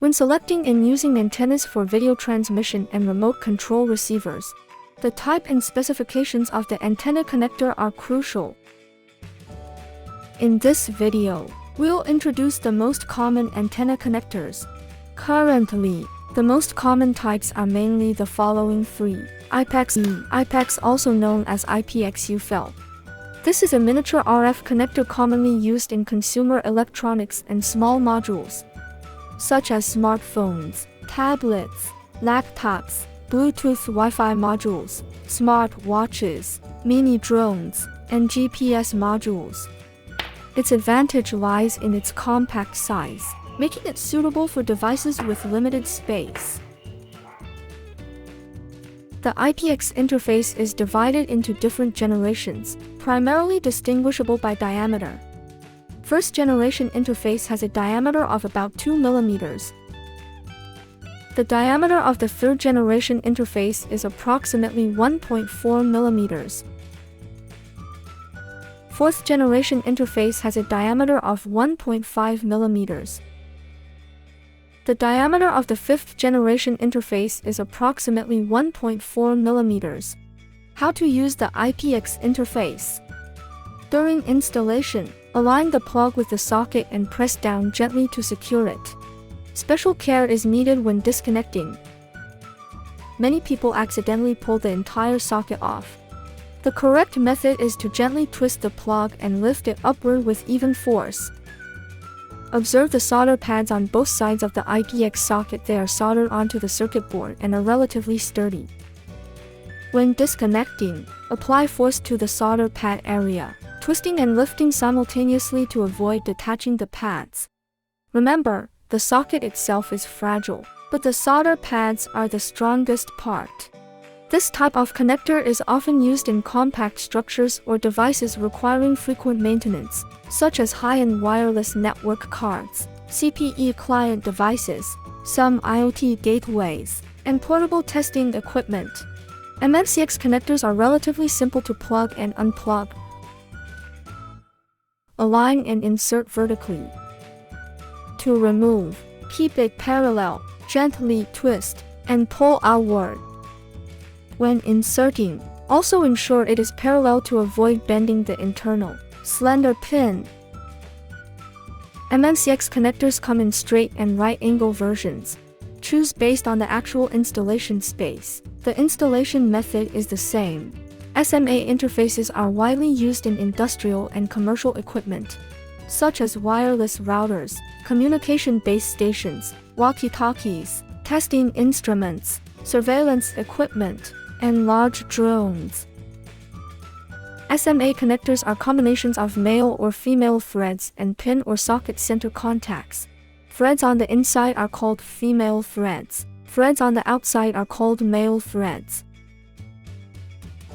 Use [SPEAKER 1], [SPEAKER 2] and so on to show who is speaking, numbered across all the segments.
[SPEAKER 1] When selecting and using antennas for video transmission and remote control receivers, the type and specifications of the antenna connector are crucial. In this video, we'll introduce the most common antenna connectors. Currently, the most common types are mainly the following three. IPEX, also known as IPXU-FEL. This is a miniature RF connector commonly used in consumer electronics and small modules, such as smartphones, tablets, laptops, Bluetooth Wi-Fi modules, smart watches, mini drones, and GPS modules. Its advantage lies in its compact size, making it suitable for devices with limited space. The IPX interface is divided into different generations, primarily distinguishable by diameter. First generation interface has a diameter of about 2 mm. The diameter of the third generation interface is approximately 1.4 mm. Fourth generation interface has a diameter of 1.5 mm. The diameter of the fifth generation interface is approximately 1.4 mm. How to use the IPX interface? During installation, align the plug with the socket and press down gently to secure it. Special care is needed when disconnecting. Many people accidentally pull the entire socket off. The correct method is to gently twist the plug and lift it upward with even force. Observe the solder pads on both sides of the IPX socket. They are soldered onto the circuit board and are relatively sturdy. When disconnecting, apply force to the solder pad area, twisting and lifting simultaneously to avoid detaching the pads. Remember, the socket itself is fragile, but the solder pads are the strongest part. This type of connector is often used in compact structures or devices requiring frequent maintenance, such as high-end wireless network cards, CPE client devices, some IoT gateways, and portable testing equipment. MMCX connectors are relatively simple to plug and unplug. Align and insert vertically. To remove, keep it parallel, gently twist, and pull outward. When inserting, also ensure it is parallel to avoid bending the internal, slender pin. MMCX connectors come in straight and right-angle versions. Choose based on the actual installation space. The installation method is the same. SMA interfaces are widely used in industrial and commercial equipment, such as wireless routers, communication base stations, walkie-talkies, testing instruments, surveillance equipment, and large drones. SMA connectors are combinations of male or female threads and pin or socket center contacts. Threads on the inside are called female threads. Threads on the outside are called male threads.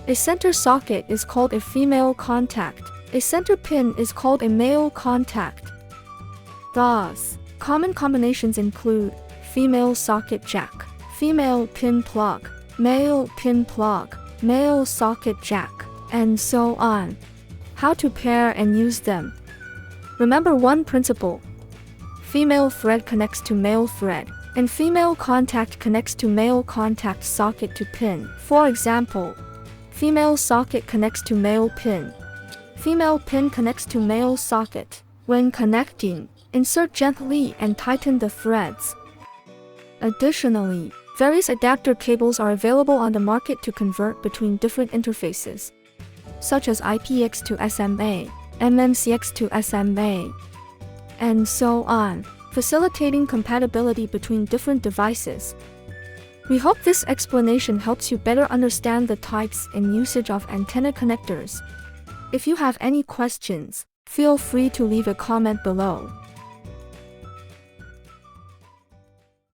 [SPEAKER 1] A center socket is called a female contact. A center pin is called a male contact. Thus, common combinations include female socket jack, female pin plug, male pin plug, male socket jack, and so on. How to pair and use them? Remember one principle. Female thread connects to male thread, and female contact connects to male contact socket to pin. For example, female socket connects to male pin. Female pin connects to male socket. When connecting, insert gently and tighten the threads. Additionally, various adapter cables are available on the market to convert between different interfaces, such as IPX to SMA, MMCX to SMA, and so on, facilitating compatibility between different devices. We hope this explanation helps you better understand the types and usage of antenna connectors. If you have any questions, feel free to leave a comment below.